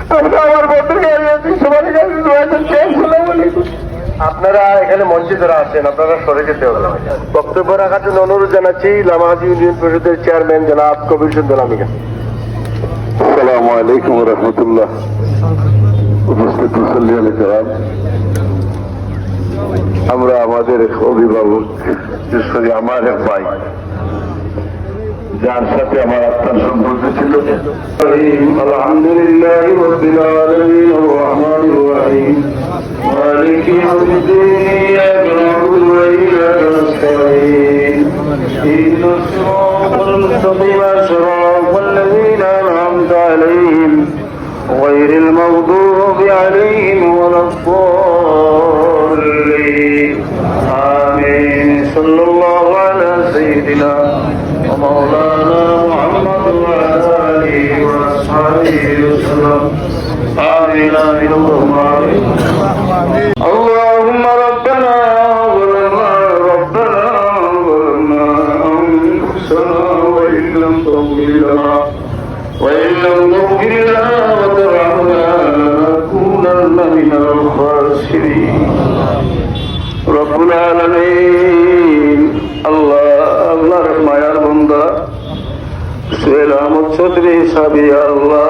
আমার বন্ধুকে হারিয়েছি, সবার কাছে দোয়া করছি। আসসালামু আলাইকুম। আপনারা এখানে মঞ্চে যারা আছেন আপনারা সরে যেতে হবে। বক্তব্য রাখার জন্য অনুরোধ জানাচ্ছি লামাহাজি ইউনিয়ন পরিষদের চেয়ারম্যান জনাব কবির সুন্দর আমিকা। আসসালামু আলাইকুম রহমতুল্লাহ। উপস্থিত মুসল্লিয়ান কেরাম, আমরা আমাদের এক অভিভাবক, বিশেষ করে আমার এক ভাই, যার সাথে আমার আত্মার সম্পর্ক ছিল। আলহামদুলিল্লাহ রাব্বিল আলামিন আর রহমানির রহিম মালিকি ইয়াউমিদ্দিন ইয়্যাকা না'বুদু ওয়া ইয়্যাকা নাস্তাঈন ইহদিনাস সিরাতাল মুস্তাকিম সিরাতাল লাযীনা আন'আমতা আলাইহিম গায়রিল মাগদূবি আলাইহিম ওয়ালাদ-দাল্লিন আমিন। সাল্লাল্লাহু আলা সাইয়্যিদিনা ومولانا محمد وعلى آله وأصحابه وسلم آمين آمين اللهم آمين. اللهم ربنا ظلمنا أنفسنا وإن لم تغفر لنا وترحمنا لنكونن من الخاسرين. رب العالمين আল্লাহর মায়ার বান্দা সোহেল আহমদ চৌধুরী সাহেব, ইয়া আল্লাহ